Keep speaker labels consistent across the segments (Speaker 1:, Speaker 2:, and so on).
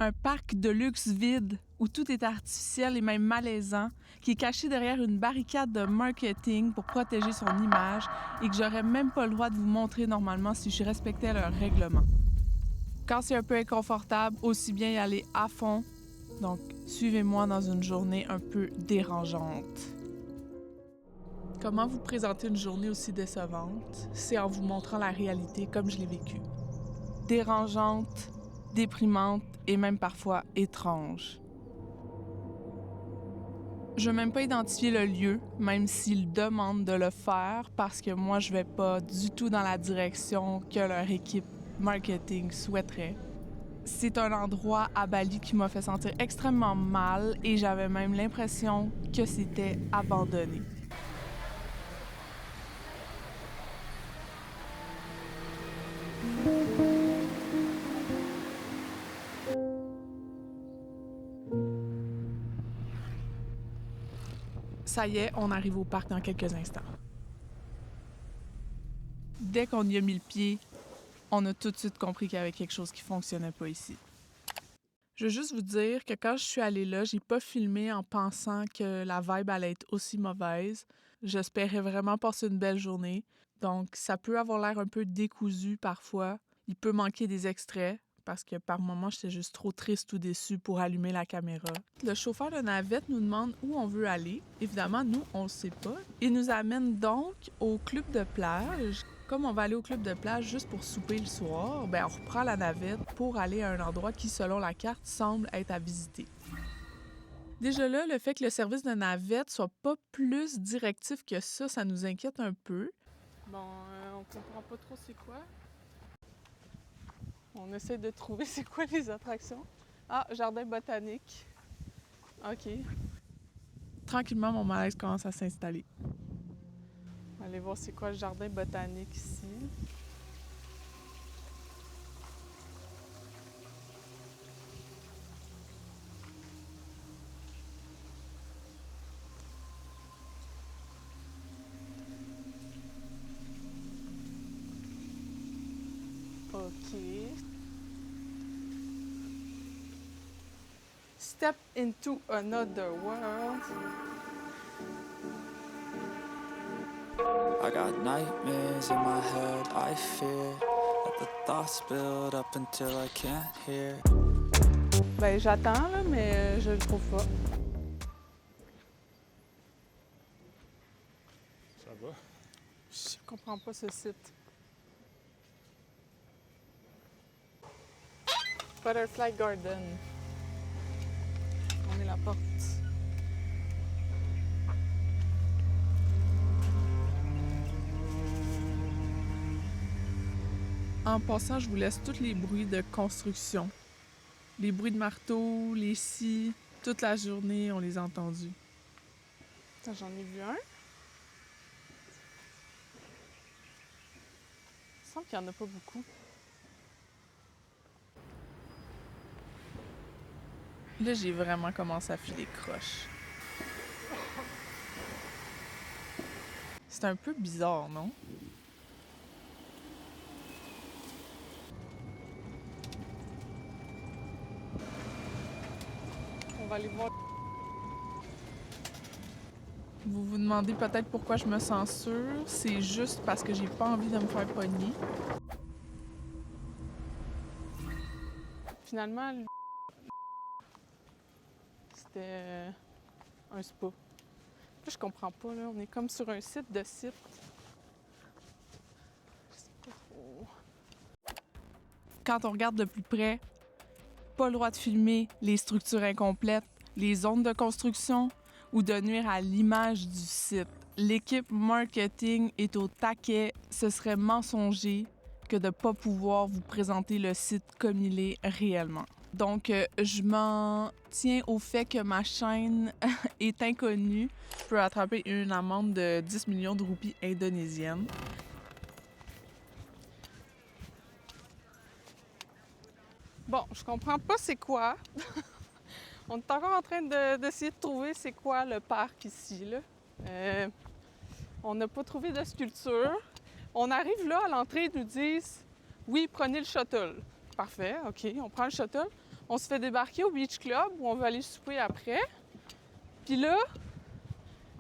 Speaker 1: Un parc de luxe vide, où tout est artificiel et même malaisant, qui est caché derrière une barricade de marketing pour protéger son image et que j'aurais même pas le droit de vous montrer normalement si je respectais leurs règlements. Quand c'est un peu inconfortable, aussi bien y aller à fond. Donc, suivez-moi dans une journée un peu dérangeante. Comment vous présenter une journée aussi décevante? C'est en vous montrant la réalité comme je l'ai vécue. Dérangeante, déprimante et même parfois étrange. Je veux même pas identifier le lieu, même s'ils demandent de le faire, parce que moi, je vais pas du tout dans la direction que leur équipe marketing souhaiterait. C'est un endroit à Bali qui m'a fait sentir extrêmement mal et j'avais même l'impression que c'était abandonné. Ça y est, on arrive au parc dans quelques instants. Dès qu'on y a mis le pied, on a tout de suite compris qu'il y avait quelque chose qui fonctionnait pas ici. Je veux juste vous dire que quand je suis allée là, j'ai pas filmé en pensant que la vibe allait être aussi mauvaise. J'espérais vraiment passer une belle journée. Donc, ça peut avoir l'air un peu décousu parfois. Il peut manquer des extraits parce que par moments, j'étais juste trop triste ou déçue pour allumer la caméra. Le chauffeur de navette nous demande où on veut aller. Évidemment, nous, on le sait pas. Il nous amène donc au club de plage. Comme on va aller au club de plage juste pour souper le soir, on reprend la navette pour aller à un endroit qui, selon la carte, semble être à visiter. Déjà là, le fait que le service de navette soit pas plus directif que ça nous inquiète un peu. Bon, on comprend pas trop c'est quoi. On essaie de trouver c'est quoi les attractions. Ah, jardin botanique. OK. Tranquillement, mon malaise commence à s'installer. On va aller voir c'est quoi le jardin botanique ici. OK. Step into another world.
Speaker 2: I got nightmares in my head, I fear that the thoughts build up until I can't hear.
Speaker 1: J'attends, là, mais je le trouve pas.
Speaker 3: Ça va?
Speaker 1: Je comprends pas ce site. Butterfly Garden. On est la porte. En passant, je vous laisse tous les bruits de construction. Les bruits de marteau, les scies, toute la journée, on les a entendus. Attends, j'en ai vu un. Il me semble qu'il n'y en a pas beaucoup. Là, j'ai vraiment commencé à filer croche. C'est un peu bizarre, non? On va aller voir. Vous vous demandez peut-être pourquoi je me sens sûre. C'est juste parce que j'ai pas envie de me faire pogner. Finalement, c'était un spa. Là, je comprends pas, là. On est comme sur un site de site. Je sais pas trop. Quand on regarde de plus près, pas le droit de filmer les structures incomplètes, les zones de construction ou de nuire à l'image du site. L'équipe marketing est au taquet. Ce serait mensonger que de ne pas pouvoir vous présenter le site comme il est réellement. Donc, je m'en tiens au fait que ma chaîne est inconnue. Je peux attraper une amende de 10 millions de roupies indonésiennes. Bon, je comprends pas c'est quoi. On est encore en train d'essayer de trouver c'est quoi le parc ici, là. On n'a pas trouvé de sculpture. On arrive là, à l'entrée, ils nous disent « Oui, prenez le shuttle. » Parfait, OK, on prend le shuttle. On se fait débarquer au Beach Club où on va aller souper après. Puis là,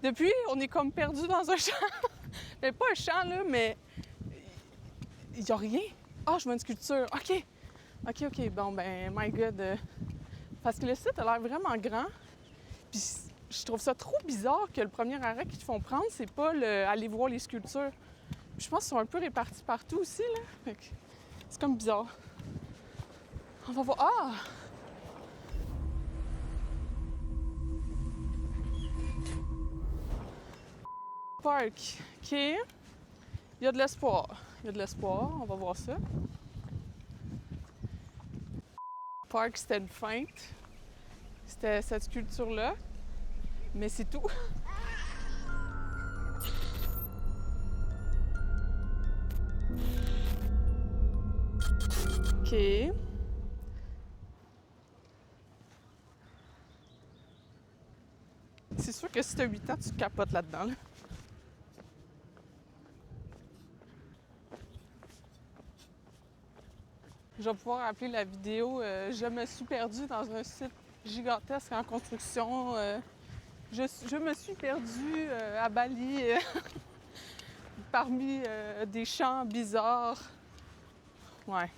Speaker 1: depuis, on est comme perdu dans un champ. Mais pas un champ, là, mais il y a rien. Ah, je vois une sculpture. OK. Bon, ben, my God. Parce que le site a l'air vraiment grand. Puis je trouve ça trop bizarre que le premier arrêt qu'ils te font prendre, c'est pas aller voir les sculptures. Puis je pense qu'ils sont un peu répartis partout aussi, là. Fait que c'est comme bizarre. On va voir. Ah! Park. OK. Il y a de l'espoir. On va voir ça. Park, c'était une feinte. C'était cette sculpture-là. Mais c'est tout. OK. C'est sûr que si t'as 8 ans, tu capotes là-dedans, là. Je vais pouvoir appeler la vidéo Je me suis perdue dans un site gigantesque en construction. Je me suis perdue à Bali parmi des champs bizarres. Ouais.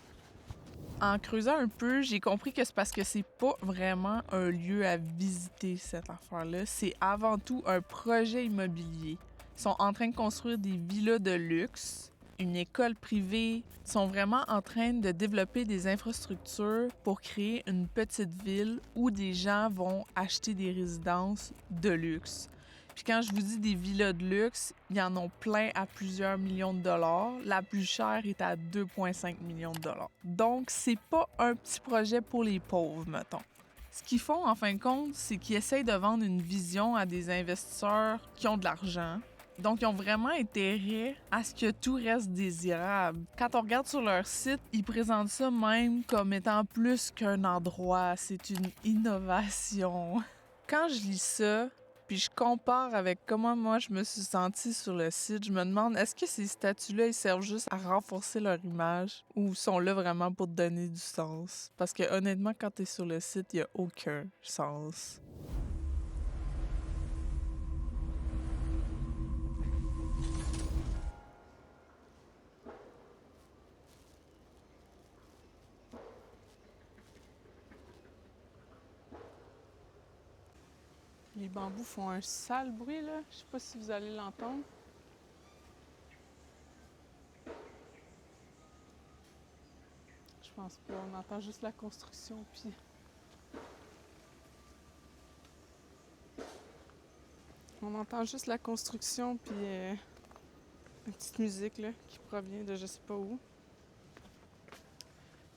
Speaker 1: En creusant un peu, j'ai compris que c'est parce que c'est pas vraiment un lieu à visiter, cette affaire-là. C'est avant tout un projet immobilier. Ils sont en train de construire des villas de luxe, une école privée. Ils sont vraiment en train de développer des infrastructures pour créer une petite ville où des gens vont acheter des résidences de luxe. Puis quand je vous dis des villas de luxe, il y en a plein à plusieurs millions de dollars. La plus chère est à 2,5 millions de dollars. Donc, c'est pas un petit projet pour les pauvres, mettons. Ce qu'ils font, en fin de compte, c'est qu'ils essayent de vendre une vision à des investisseurs qui ont de l'argent. Donc, ils ont vraiment intérêt à ce que tout reste désirable. Quand on regarde sur leur site, ils présentent ça même comme étant plus qu'un endroit. C'est une innovation. Quand je lis ça, puis je compare avec comment moi je me suis sentie sur le site, je me demande, est-ce que ces statues-là, ils servent juste à renforcer leur image ou sont là vraiment pour te donner du sens? Parce que honnêtement, quand t'es sur le site, il n'y a aucun sens. Les bambous font un sale bruit, là. Je sais pas si vous allez l'entendre. Je pense pas. On entend juste la construction, puis... On entend juste la construction, puis une petite musique, là, qui provient de je sais pas où.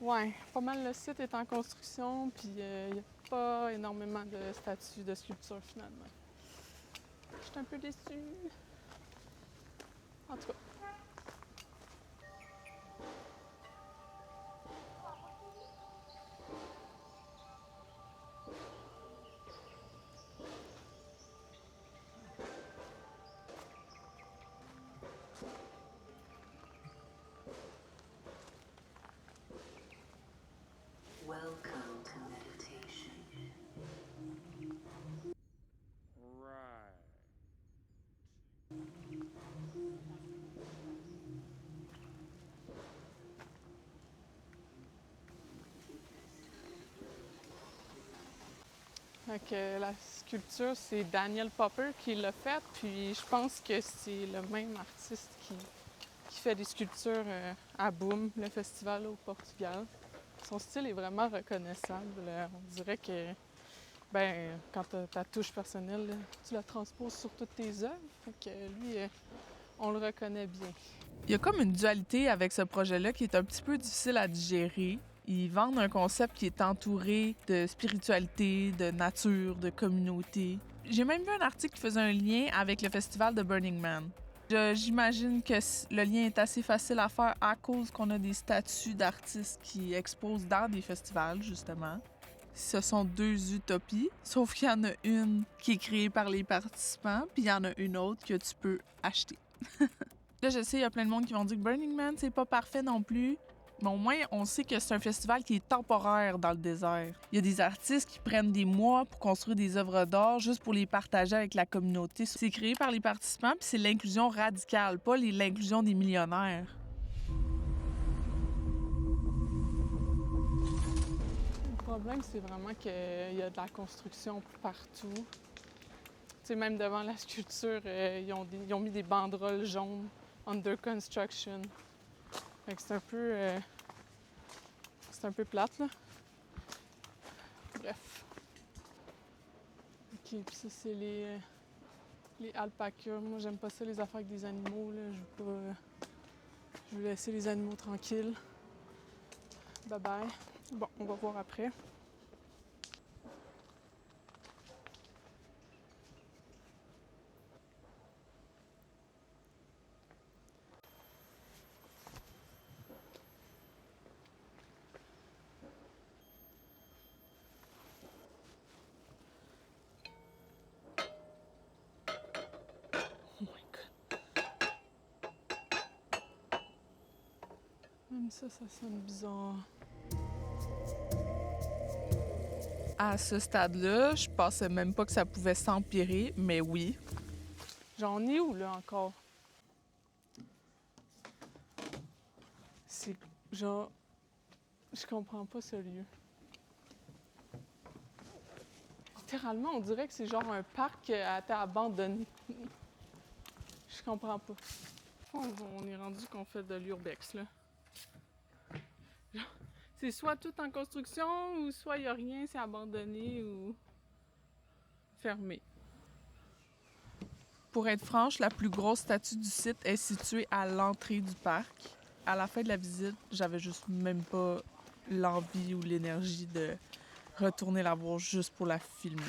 Speaker 1: Ouais, pas mal le site est en construction, puis il n'y a pas énormément de statues, de sculptures, finalement. Je suis un peu déçue. En tout cas.
Speaker 3: Welcome to meditation.
Speaker 2: Right.
Speaker 1: Fait que la sculpture, c'est Daniel Popper qui l'a faite, puis je pense que c'est le même artiste qui fait des sculptures à Boom, le festival au Portugal. Son style est vraiment reconnaissable. On dirait que, ben, quand tu as ta touche personnelle, là, tu la transposes sur toutes tes œuvres. Fait que lui, on le reconnaît bien. Il y a comme une dualité avec ce projet-là qui est un petit peu difficile à digérer. Ils vendent un concept qui est entouré de spiritualité, de nature, de communauté. J'ai même vu un article qui faisait un lien avec le festival de Burning Man. J'imagine que le lien est assez facile à faire à cause qu'on a des statues d'artistes qui exposent dans des festivals, justement. Ce sont deux utopies, sauf qu'il y en a une qui est créée par les participants, puis il y en a une autre que tu peux acheter. Là, je sais, il y a plein de monde qui vont dire que Burning Man, c'est pas parfait non plus. Mais au moins, on sait que c'est un festival qui est temporaire dans le désert. Il y a des artistes qui prennent des mois pour construire des œuvres d'art juste pour les partager avec la communauté. C'est créé par les participants, puis c'est l'inclusion radicale, pas l'inclusion des millionnaires. Le problème, c'est vraiment qu'il y a de la construction partout. Tu sais, même devant la sculpture, ils ont mis des banderoles jaunes « Under construction ». Fait que c'est un peu plate, là. Bref. OK, puis ça, c'est les alpacas. Moi, j'aime pas ça, les affaires avec des animaux, là. Je veux laisser les animaux tranquilles. Bye-bye. Bon, on va voir après. Oh my God. Même ça sonne bizarre. À ce stade-là, je pensais même pas que ça pouvait s'empirer, mais oui. J'en ai où, là, encore? C'est genre... Je comprends pas ce lieu. Littéralement, on dirait que c'est genre un parc qui a été abandonné. Je comprends pas. On est rendu qu'on fait de l'urbex, là. C'est soit tout en construction, ou soit il n'y a rien, c'est abandonné ou fermé. Pour être franche, la plus grosse statue du site est située à l'entrée du parc. À la fin de la visite, j'avais juste même pas l'envie ou l'énergie de retourner la voir juste pour la filmer.